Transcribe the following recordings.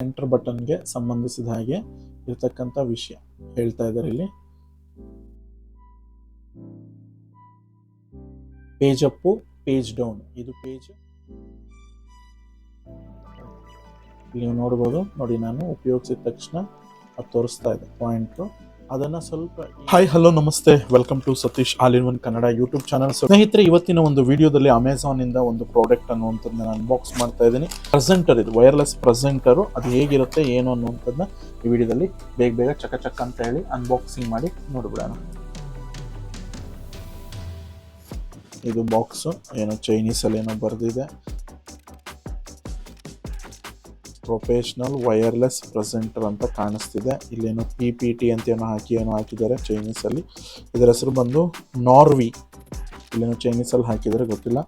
Enter ಬಟನ್ಗೆ ಸಂಬಂಧಿಸಿದ ಹಾಗೆ ಇರತಕ್ಕಂಥ ವಿಷಯ ಹೇಳ್ತಾ ಇದ್ದಾರೆ ಇಲ್ಲಿ. Page up, page down. ಇದು ಪೇಜ್ ನೀವು ನೋಡ್ಬೋದು. ನೋಡಿ, ನಾನು ಉಪಯೋಗಿಸಿದ ತಕ್ಷಣ ಅದು ತೋರಿಸ್ತಾ ಇದೆ ಪಾಯಿಂಟ್. ಅದನ್ನ ಸ್ವಲ್ಪ ಹಾಯ್ ಹಲೋ ನಮಸ್ತೆ, welcome to Satish all in one Kannada YouTube channel. ಸ್ನೇಹಿತರೆ, ಇವತ್ತಿನ ಒಂದು ವಿಡಿಯೋದಲ್ಲಿ ಅಮೆಝಾನ್ ಇಂದ ಒಂದು ಪ್ರಾಡಕ್ಟ್ ಅನ್ನುವಂಥದ್ದನ್ನ ನಾನು ಅನ್ಬಾಕ್ಸ್ ಮಾಡ್ತಾ ಇದ್ದೀನಿ. ಪ್ರೆಸೆಂಟರ್, ಇದು ವೈರ್ಲೆಸ್ ಪ್ರೆಸೆಂಟರು. ಅದು ಹೇಗಿರುತ್ತೆ ಏನು ಅನ್ನುವಂಥದ್ದನ್ನ ಈ ವಿಡಿಯೋದಲ್ಲಿ ಬೇಗ ಚಕ ಅಂತ ಹೇಳಿ ಅನ್ಬಾಕ್ಸಿಂಗ್ ಮಾಡಿ ನೋಡ್ಬಿಡೋಣ. ಇದು ಬಾಕ್ಸು ಏನೋ ಚೈನೀಸ್ ಅಲ್ಲಿ ಏನೋ ಬರೆದಿದೆ. ಪ್ರೊಫೆಷನಲ್ ವೈರ್ಲೆಸ್ ಪ್ರೆಸೆಂಟರ್ ಅಂತ ಕಾಣಿಸ್ತಿದೆ. ಇಲ್ಲೇನೋ PPT ಅಂತ ಏನೋ ಹಾಕಿದ್ದಾರೆ ಚೈನೀಸ್ ಅಲ್ಲಿ. ಇದರ ಹೆಸರು ಬಂದು ನಾರ್ವಿ. ಇಲ್ಲೇನೋ ಚೈನೀಸ್ ಅಲ್ಲಿ ಹಾಕಿದ್ದಾರೆ, ಗೊತ್ತಿಲ್ಲ.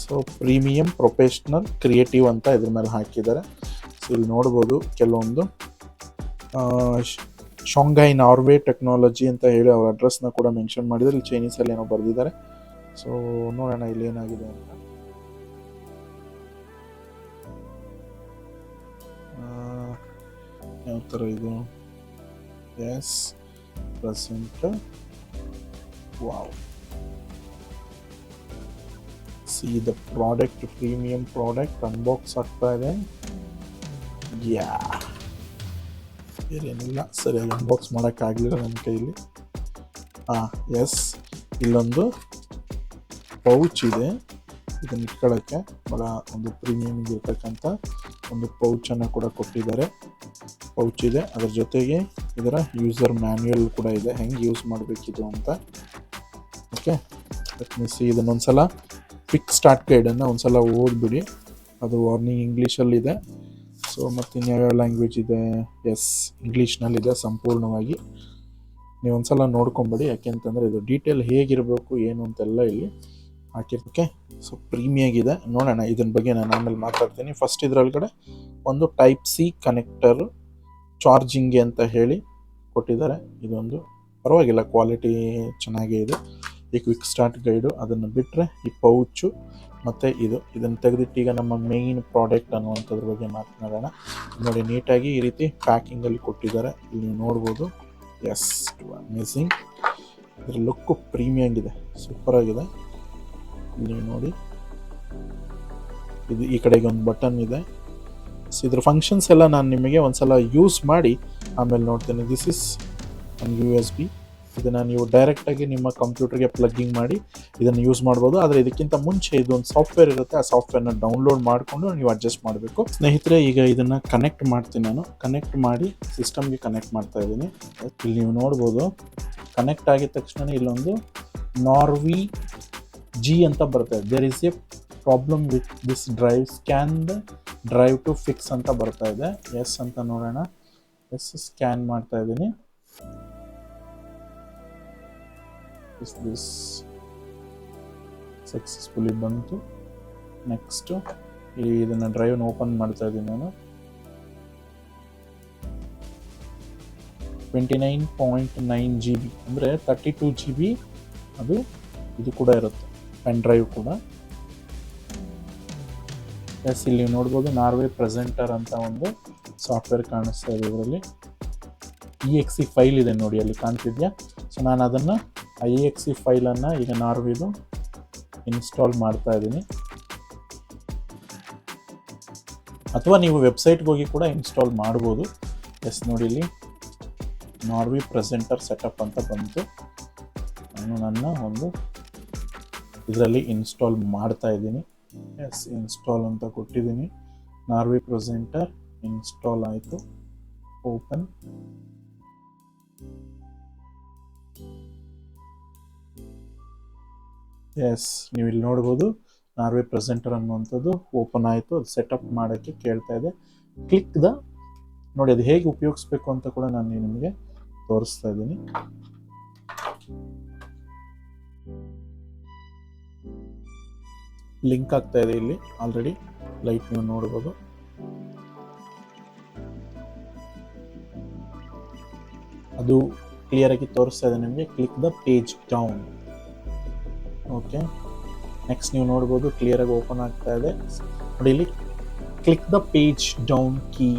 ಸೊ ಪ್ರೀಮಿಯಂ ಪ್ರೊಫೆಷನಲ್ ಕ್ರಿಯೇಟಿವ್ ಅಂತ ಇದ್ರ ಮೇಲೆ ಹಾಕಿದ್ದಾರೆ. ಸೊ ಇಲ್ಲಿ ನೋಡ್ಬೋದು ಕೆಲವೊಂದು ಶಾಂಘೈ ನಾರ್ವೆ ಟೆಕ್ನಾಲಜಿ ಅಂತ ಹೇಳಿ ಅವ್ರ ಅಡ್ರೆಸ್ನ ಕೂಡ ಮೆನ್ಷನ್ ಮಾಡಿದ್ದಾರೆ. ಇಲ್ಲಿ ಚೈನೀಸ್ ಅಲ್ಲಿ ಏನೋ ಬರೆದಿದ್ದಾರೆ. ಸೊ ನೋಡೋಣ ಇಲ್ಲಿ ಏನಾಗಿದೆ ಅಂತ. ಯಾವ ಥರ ಇದು? Yes presenter. Wow, see the product, premium product unbox ಆಗ್ತಾ ಇದೆ. ಯಾ, ಏನಿಲ್ಲ, ಸರಿಯಾಗಿ ಅನ್ಬಾಕ್ಸ್ ಮಾಡೋಕ್ಕಾಗಲಿಲ್ಲ ನನ್ನ ಕೈಲಿ. ಎಸ್, ಇಲ್ಲೊಂದು ಪೌಚ್ ಇದೆ. ಇದನ್ನು ಇಟ್ಕೊಳ್ಳೋಕ್ಕೆ ಭಾಳ ಒಂದು ಪ್ರೀಮಿಯಮ್ ಇರ್ತಕ್ಕಂಥ ಒಂದು ಪೌಚನ್ನು ಕೂಡ ಕೊಟ್ಟಿದ್ದಾರೆ. ಪೌಚ್ ಇದೆ, ಅದರ ಜೊತೆಗೆ ಇದರ ಯೂಸರ್ ಮ್ಯಾನ್ಯುಯಲ್ ಕೂಡ ಇದೆ, ಹೆಂಗೆ ಯೂಸ್ ಮಾಡಬೇಕಿದು ಅಂತ. ಓಕೆ, ಸಿ ಇದನ್ನೊಂದ್ಸಲ ಕ್ವಿಕ್ ಸ್ಟಾರ್ಟ್ ಗೈಡನ್ನು ಒಂದ್ಸಲ ಓದ್ಬಿಡಿ. ಅದು ವಾರ್ನಿಂಗ್ ಇಂಗ್ಲೀಷಲ್ಲಿದೆ. ಸೊ ಮತ್ತು ಇನ್ಯಾವ್ಯಾವ ಲ್ಯಾಂಗ್ವೇಜ್ ಇದೆ? ಎಸ್, ಇಂಗ್ಲೀಷ್ನಲ್ಲಿದೆ ಸಂಪೂರ್ಣವಾಗಿ. ನೀವು ಒಂದ್ಸಲ ನೋಡ್ಕೊಂಬಿಡಿ, ಯಾಕೆಂತಂದರೆ ಇದು ಡೀಟೇಲ್ ಹೇಗಿರಬೇಕು ಏನು ಅಂತೆಲ್ಲ ಇಲ್ಲಿ ಹಾಕಿರೋಕ್ಕೆ. ಸೊ ಪ್ರೀಮಿಯಾಗಿದೆ. ನೋಡೋಣ, ಇದನ್ನ ಬಗ್ಗೆ ನಾನು ಆಮೇಲೆ ಮಾತಾಡ್ತೀನಿ. ಫಸ್ಟ್ ಇದರೊಳಗಡೆ ಒಂದು ಟೈಪ್ ಸಿ ಕನೆಕ್ಟರ್ ಚಾರ್ಜಿಂಗ್ಗೆ ಅಂತ ಹೇಳಿ ಕೊಟ್ಟಿದ್ದಾರೆ. ಇದೊಂದು ಪರವಾಗಿಲ್ಲ, ಕ್ವಾಲಿಟಿ ಚೆನ್ನಾಗೇ ಇದೆ. ಈ ಕ್ವಿಕ್ ಸ್ಟಾರ್ಟ್ ಗೈಡು, ಅದನ್ನು ಬಿಟ್ಟರೆ ಈ ಪೌಚು ಮತ್ತು ಇದನ್ನು ತೆಗೆದಿಟ್ಟು ಈಗ ನಮ್ಮ ಮೇಯ್ನ್ ಪ್ರಾಡಕ್ಟ್ ಅನ್ನುವಂಥದ್ರ ಬಗ್ಗೆ ಮಾತನಾಡೋಣ. ನೋಡಿ, ನೀಟಾಗಿ ಈ ರೀತಿ ಪ್ಯಾಕಿಂಗಲ್ಲಿ ಕೊಟ್ಟಿದ್ದಾರೆ. ಇಲ್ಲಿ ನೋಡ್ಬೋದು. Yes, amazing. ಇದರ ಲುಕ್ಕು ಪ್ರೀಮಿಯಾಗಿದೆ, ಸೂಪರಾಗಿದೆ. ಇಲ್ಲಿ ನೋಡಿ, ಇದು ಈ ಕಡೆಗೆ ಒಂದು ಬಟನ್ ಇದೆ. ಸೊ ಇದ್ರ ಫಂಕ್ಷನ್ಸ್ ಎಲ್ಲ ನಾನು ನಿಮಗೆ ಒಂದ್ಸಲ ಯೂಸ್ ಮಾಡಿ ಆಮೇಲೆ ನೋಡ್ತೇನೆ. ದಿಸ್ ಇಸ್ ಒಂದು USB. ಇದನ್ನು ನೀವು ಡೈರೆಕ್ಟಾಗಿ ನಿಮ್ಮ ಕಂಪ್ಯೂಟರ್ಗೆ ಪ್ಲಗ್ಗಿಂಗ್ ಮಾಡಿ ಇದನ್ನು ಯೂಸ್ ಮಾಡ್ಬೋದು. ಆದರೆ ಇದಕ್ಕಿಂತ ಮುಂಚೆ ಇದೊಂದು ಸಾಫ್ಟ್ವೇರ್ ಇರುತ್ತೆ. ಆ ಸಾಫ್ಟ್ವೇರ್ನ ಡೌನ್ಲೋಡ್ ಮಾಡಿಕೊಂಡು ನೀವು ಅಡ್ಜಸ್ಟ್ ಮಾಡಬೇಕು. ಸ್ನೇಹಿತರೆ, ಈಗ ಇದನ್ನು ಕನೆಕ್ಟ್ ಮಾಡ್ತೀನಿ. ನಾನು ಕನೆಕ್ಟ್ ಮಾಡಿ ಸಿಸ್ಟಮ್ಗೆ ಕನೆಕ್ಟ್ ಮಾಡ್ತಾ ಇದ್ದೀನಿ. ಇಲ್ಲಿ ನೀವು ನೋಡ್ಬೋದು, ಕನೆಕ್ಟ್ ಆಗಿದ ತಕ್ಷಣ ಇಲ್ಲೊಂದು ನಾರ್ವಿ G ಅಂತ ಬರುತ್ತೆ. There is a problem with this drive, scan the drive to fix ಅಂತ ಬರ್ತಾ ಇದೆ. ಎಸ್ ಅಂತ ನೋಡೋಣ. ಎಸ್, ಸ್ಕ್ಯಾನ್ ಮಾಡ್ತಾ ಇದ್ದೀನಿ. ದಿಸ್ ಸಕ್ಸಸ್ಫುಲಿ ಬಂತು. ನೆಕ್ಸ್ಟ್ ಇದನ್ನು ಡ್ರೈವ್ನ ಓಪನ್ ಮಾಡ್ತಾ ಇದ್ದೀನಿ ನಾನು. 29.9 GB ಅಂದರೆ 32 GB ಅದು ಇದು ಕೂಡ ಇರುತ್ತೆ, ಪೆನ್ ಡ್ರೈವ್ ಕೂಡ. ಎಸ್, ಇಲ್ಲಿ ನೋಡ್ಬೋದು ನಾರ್ವೆ ಪ್ರೆಸೆಂಟರ್ ಅಂತ ಒಂದು ಸಾಫ್ಟ್ವೇರ್ ಕಾಣಿಸ್ತಾ ಇದೆ. ಇದರಲ್ಲಿ exe ಫೈಲ್ ಇದೆ ನೋಡಿ, ಅಲ್ಲಿ ಕಾಣ್ತಿದ್ಯಾ? ಸೊ ನಾನು ಅದನ್ನು exe ಫೈಲನ್ನು ಈಗ ನಾರ್ವಿದು ಇನ್ಸ್ಟಾಲ್ ಮಾಡ್ತಾ ಇದ್ದೀನಿ. ಅಥವಾ ನೀವು ವೆಬ್ಸೈಟ್ಗೆ ಹೋಗಿ ಕೂಡ ಇನ್ಸ್ಟಾಲ್ ಮಾಡ್ಬೋದು. ಎಸ್, ನೋಡಿ, ಇಲ್ಲಿ ನಾರ್ವಿ ಪ್ರೆಸೆಂಟರ್ ಸೆಟಪ್ ಅಂತ ಬಂತು. ನಾನು ನನ್ನ ಒಂದು ಇದರಲ್ಲಿ ಇನ್ಸ್ಟಾಲ್ ಮಾಡ್ತಾ ಇದ್ದೀನಿ. ಎಸ್, ಇನ್ಸ್ಟಾಲ್ ಅಂತ ಕೊಟ್ಟಿದ್ದೀನಿ. ನಾರ್ವಿ ಪ್ರೆಸೆಂಟರ್ ಇನ್ಸ್ಟಾಲ್ ಆಯಿತು. ಓಪನ್. ಎಸ್, ನೀವು ಇಲ್ಲಿ ನೋಡ್ಬೋದು, ನಾರ್ವೆ ಪ್ರೆಸೆಂಟರ್ ಅನ್ನುವಂಥದ್ದು ಓಪನ್ ಆಯಿತು. ಅದು ಸೆಟಪ್ ಮಾಡೋಕ್ಕೆ ಕೇಳ್ತಾ ಇದೆ. ಕ್ಲಿಕ್ ದ, ನೋಡಿ ಅದು ಹೇಗೆ ಉಪಯೋಗಿಸ್ಬೇಕು ಅಂತ ಕೂಡ ನಾನು ನಿಮಗೆ ತೋರಿಸ್ತಾ ಇದ್ದೀನಿ. ಲಿಂಕ್ ಆಗ್ತಾ ಇದೆ ಇಲ್ಲಿ ಆಲ್ರೆಡಿ, ಲೈಟ್ ನೀವು ನೋಡ್ಬೋದು. ಅದು ಕ್ಲಿಯರ್ ಆಗಿ ತೋರಿಸ್ತಾ ಇದೆ ನಿಮಗೆ. Click the page down. Okay, next ನೀವು ನೋಡ್ಬೋದು ಕ್ಲಿಯರ್ ಆಗಿ ಓಪನ್ ಆಗ್ತಾ ಇದೆ. ನೋಡಿ, ಇಲ್ಲಿ click the page down key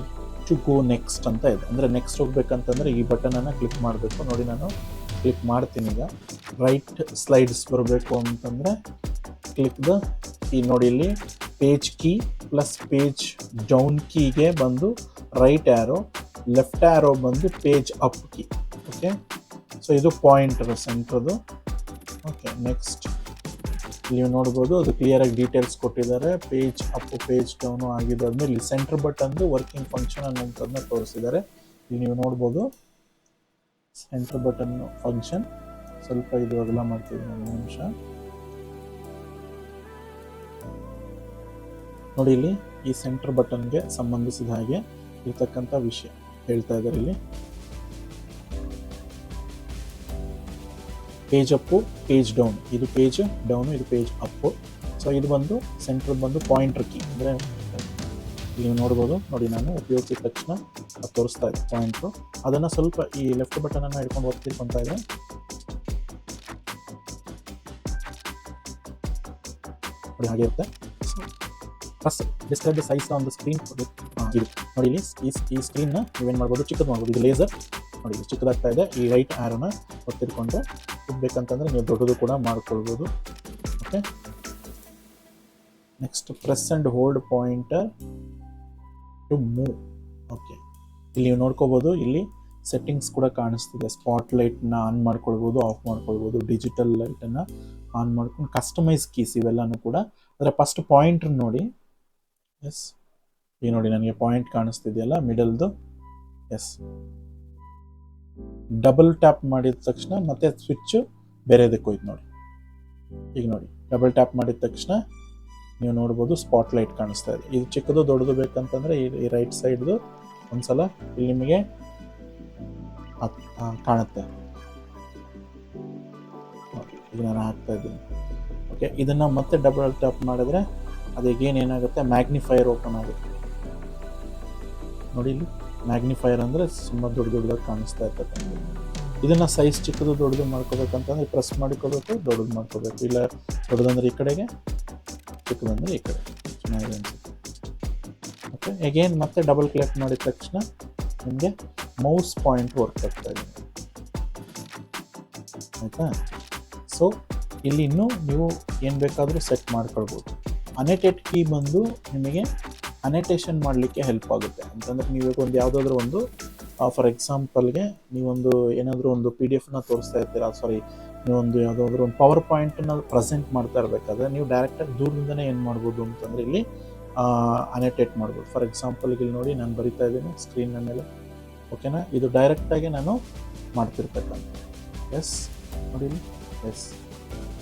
to go next ಅಂತ ಇದೆ. ಅಂದರೆ ನೆಕ್ಸ್ಟ್ ಹೋಗ್ಬೇಕಂತಂದರೆ ಈ ಬಟನನ್ನು ಕ್ಲಿಕ್ ಮಾಡಬೇಕು. ನೋಡಿ ನಾನು ಕ್ಲಿಕ್ ಮಾಡ್ತೀನಿ. ಈಗ ರೈಟ್ ಸ್ಲೈಡ್ಸ್ ಬರಬೇಕು ಅಂತಂದರೆ ಕ್ಲಿಕ್ ದ ಈ ನೋಡಿ ಇಲ್ಲಿ page key plus page down ಕೀಗೆ ಬಂದು ರೈಟ್ ಆ್ಯರೋ, ಲೆಫ್ಟ್ ಆ್ಯರೋ ಬಂದು page up key. Okay, so ಇದು ಪಾಯಿಂಟರ್ ಸೆಂಟ್ರದು. ಓಕೆ, ನೆಕ್ಸ್ಟ್ ನೀವು ನೋಡ್ಬೋದು ಅದು ಕ್ಲಿಯರಾಗಿ ಡೀಟೇಲ್ಸ್ ಕೊಟ್ಟಿದ್ದಾರೆ. ಪೇಜ್ ಅಪ್ ಪೇಜ್ ಡೌನು ಆಗಿದ್ದಾದ್ಮೇಲೆ ಇಲ್ಲಿ ಸೆಂಟರ್ ಬಟನ್ದು ವರ್ಕಿಂಗ್ ಫಂಕ್ಷನ್ ಅನ್ನೋಂಥದ್ದನ್ನ ತೋರಿಸಿದ್ದಾರೆ. ಇಲ್ಲಿ ನೀವು ನೋಡ್ಬೋದು ಸೆಂಟರ್ ಬಟನ್ ಫಂಕ್ಷನ್. ಸ್ವಲ್ಪ ಇದು ಅಗಲ ಮಾಡ್ತೀವಿ, ಒಂದು ನಿಮಿಷ. ನೋಡಿ ಇಲ್ಲಿ ಈ ಸೆಂಟರ್ ಬಟನ್ಗೆ ಸಂಬಂಧಿಸಿದ ಹಾಗೆ ಇರ್ತಕ್ಕಂಥ ವಿಷಯ ಹೇಳ್ತಾ ಇದ್ದಾರೆ. ಇಲ್ಲಿ ಪೇಜ್ ಅಪ್ಪು, ಪೇಜ್ ಡೌನ್, ಇದು ಪೇಜ್ ಡೌನು, ಇದು ಪೇಜ್ ಅಪ್ಪು. ಸೊ ಇದು ಬಂದು ಸೆಂಟ್ರ್ ಬಂದು ಪಾಯಿಂಟರ್ ಕೀ. ಅಂದರೆ ನೀವು ನೋಡ್ಬೋದು, ನೋಡಿ ನಾನು ಉಪಯೋಗಿಸಿದ ತಕ್ಷಣ ಅದು ತೋರಿಸ್ತಾ ಇದೆ ಪಾಯಿಂಟ್ರು. ಅದನ್ನು ಸ್ವಲ್ಪ ಈ ಲೆಫ್ಟ್ ಬಟನನ್ನು ಹಿಡ್ಕೊಂಡು ಒತ್ತಿರ್ಕೊತಾ ಇದೆ. ನೋಡಿ ಹಾಗೆ ಇರುತ್ತೆ. First describe the size on the screen. ಇದು ನೋಡಿ ಇಲ್ಲಿ ಈ ಸ್ಕ್ರೀನ್ನ ನೀವೇನು ಮಾಡ್ಬೋದು, ಚಿಕ್ಕದು ಮಾಡ್ಬೋದು. ಇದು ಲೇಸರ್ ನೋಡಿ ಇದು ಚಿಕ್ಕದಾಗ್ತಾ ಇದೆ. ಈ ರೈಟ್ ಆ್ಯರೋನ ಒತ್ತಿಟ್ಕೊಂಡ್ರೆ ಬೇಕಂತಂದರೆ ನೀವು ದೊಡ್ಡದು ಕೂಡ ಮಾಡ್ಕೊಳ್ಬೋದು. Okay, next press and hold pointer to move. Okay, ಇಲ್ಲಿ ನೀವು ನೋಡ್ಕೋಬೋದು, ಇಲ್ಲಿ ಸೆಟ್ಟಿಂಗ್ಸ್ ಕೂಡ ಕಾಣಿಸ್ತಿದೆ. ಸ್ಪಾಟ್ ಲೈಟ್ನ ಆನ್ ಮಾಡ್ಕೊಳ್ಬೋದು, ಆಫ್ ಮಾಡ್ಕೊಳ್ಬೋದು, ಡಿಜಿಟಲ್ ಲೈಟನ್ನು ಆನ್ ಮಾಡ್ಕೊಂಡು ಕಸ್ಟಮೈಸ್ ಕೀಸ್ ಇವೆಲ್ಲನೂ ಕೂಡ. ಅದರ ಫಸ್ಟ್ ಪಾಯಿಂಟ್ರ್ ನೋಡಿ. ಎಸ್, ಈಗ ನೋಡಿ ನನಗೆ ಪಾಯಿಂಟ್ ಕಾಣಿಸ್ತಿದೆಯಲ್ಲ ಮಿಡಲ್ದು. ಎಸ್, ಡಬಲ್ ಟ್ಯಾಪ್ ಮಾಡಿದ ತಕ್ಷಣ ಮತ್ತೆ ಸ್ವಿಚ್ ಬೇರೆದಕ್ಕೆ ಹೋಯ್ತು ನೋಡಿ. ಈಗ ನೋಡಿ ಡಬಲ್ ಟ್ಯಾಪ್ ಮಾಡಿದ ತಕ್ಷಣ ನೀವು ನೋಡ್ಬೋದು ಸ್ಪಾಟ್ ಲೈಟ್ ಕಾಣಿಸ್ತಾ ಇದೆ. ಇದು ಚಿಕ್ಕದು ದೊಡ್ಡದು ಬೇಕಂತಂದರೆ ಈ ರೈಟ್ ಸೈಡ್ದು ಒಂದ್ಸಲ ಇಲ್ಲಿ ನಿಮಗೆ ಕಾಣುತ್ತೆ. ಈಗ ನಾನು ಹಾಕ್ತಾ ಇದ್ದೀನಿ. ಓಕೆ, ಇದನ್ನು ಮತ್ತೆ ಡಬಲ್ ಟ್ಯಾಪ್ ಮಾಡಿದ್ರೆ ಅದೀಗೇನು ಏನಾಗುತ್ತೆ, ಮ್ಯಾಗ್ನಿಫೈಯರ್ ಓಪನ್ ಆಗುತ್ತೆ. ನೋಡಿ ಇಲ್ಲಿ ಮ್ಯಾಗ್ನಿಫೈಯರ್ ಅಂದರೆ ತುಂಬ ದೊಡ್ಡದಾಗಿ ಕಾಣಿಸ್ತಾ ಇರ್ತಕ್ಕಂಥ. ಇದನ್ನು ಸೈಜ್ ಚಿಕ್ಕದು ದೊಡ್ಡದು ಮಾಡ್ಕೋಬೇಕಂತಂದರೆ ಪ್ರೆಸ್ ಮಾಡ್ಕೋಬೇಕು, ದೊಡ್ಡದು ಮಾಡ್ಕೋಬೇಕು. ಇಲ್ಲ ದೊಡ್ಡದಂದ್ರೆ ಈ ಕಡೆಗೆ, ಚಿಕ್ಕದಂದರೆ ಈ ಕಡೆ. ಚೆನ್ನಾಗಿದೆ ಅನಿಸುತ್ತೆ. ಓಕೆ, ಅಗೇನ್ ಮತ್ತೆ ಡಬಲ್ ಕ್ಲಿಕ್ ಮಾಡಿದ ತಕ್ಷಣ ನಿಮಗೆ ಮೌಸ್ ಪಾಯಿಂಟ್ ವರ್ಕ್ ಆಗ್ತಾ ಇದೆ. ಆಯಿತಾ? ಸೊ ಇಲ್ಲಿ ಇನ್ನೂ ನೀವು ಏನು ಬೇಕಾದರೂ ಸೆಟ್ ಮಾಡ್ಕೊಳ್ಬೋದು. ಅನೆಟೇಟ್ ಕೀ ಬಂದು ನಿಮಗೆ ಅನೆಟೇಷನ್ ಮಾಡಲಿಕ್ಕೆ ಹೆಲ್ಪ್ ಆಗುತ್ತೆ. ಅಂತಂದರೆ ನೀವು ಒಂದು ಯಾವುದಾದ್ರೂ ಒಂದು ಫಾರ್ ಎಕ್ಸಾಂಪಲ್ಗೆ ನೀವೊಂದು ಏನಾದರೂ ಒಂದು PDF ತೋರಿಸ್ತಾ ಇರ್ತೀರಾ, ನೀವೊಂದು ಯಾವುದಾದ್ರೂ ಒಂದು ಪವರ್ ಪಾಯಿಂಟನ್ನು ಪ್ರೆಸೆಂಟ್ ಮಾಡ್ತಾ ಇರಬೇಕಾದ್ರೆ ನೀವು ಡೈರೆಕ್ಟಾಗಿ ದೂರದಿಂದನೇ ಏನು ಮಾಡ್ಬೋದು ಅಂತಂದರೆ ಇಲ್ಲಿ ಅನೆಟೇಟ್ ಮಾಡ್ಬೋದು. ಫಾರ್ ಎಕ್ಸಾಂಪಲ್ಗೆ ಇಲ್ಲಿ ನೋಡಿ ನಾನು ಬರಿತಾ ಇದ್ದೀನಿ ಸ್ಕ್ರೀನ್ನ ಮೇಲೆ. ಓಕೆನಾ, ಇದು ಡೈರೆಕ್ಟಾಗಿ ನಾನು ಮಾಡ್ತಿರ್ತಕ್ಕಂಥ. ಎಸ್, ನೋಡಿ ಇಲ್ಲಿ. ಎಸ್,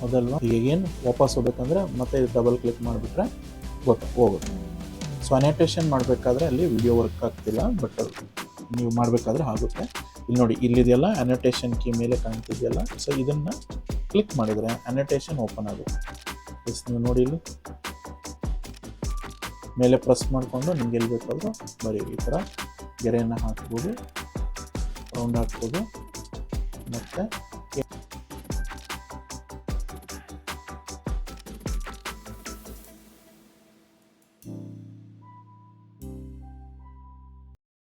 ಮೊದಲ್ವಾ ಈಗ ಏನು ವಾಪಸ್ ಹೋಗ್ಬೇಕಂದ್ರೆ ಮತ್ತೆ ಡಬಲ್ ಕ್ಲಿಕ್ ಮಾಡಿಬಿಟ್ರೆ ಹೋಗುತ್ತೆ. ಸೊ ಅನೆಟೇಷನ್ ಮಾಡಬೇಕಾದ್ರೆ ಅಲ್ಲಿ ವಿಡಿಯೋ ವರ್ಕ್ ಆಗ್ತಿಲ್ಲ, ಬಟ್ ನೀವು ಮಾಡಬೇಕಾದ್ರೆ ಆಗುತ್ತೆ. ಇಲ್ಲಿ ನೋಡಿ ಇಲ್ಲಿದೆಯಲ್ಲ ಅನೋಟೇಷನ್ ಕೀ ಮೇಲೆ ಕಾಣ್ತಿದೆಯಲ್ಲ, ಸೊ ಇದನ್ನು ಕ್ಲಿಕ್ ಮಾಡಿದರೆ ಅನೋಟೇಷನ್ ಓಪನ್ ಆಗುತ್ತೆ. ಎಸ್, ನೀವು ನೋಡಿ ಇಲ್ಲಿ ಮೇಲೆ ಪ್ರೆಸ್ ಮಾಡಿಕೊಂಡು ನಿಮ್ಗೆ ಎಲ್ಲಿ ಬೇಕಾದರೂ ಬರೀರಿ. ಈ ಥರ ಗೆರೆಯನ್ನು ಹಾಕ್ಬೋದು, ರೌಂಡ್ ಹಾಕ್ಬೋದು, ಮತ್ತು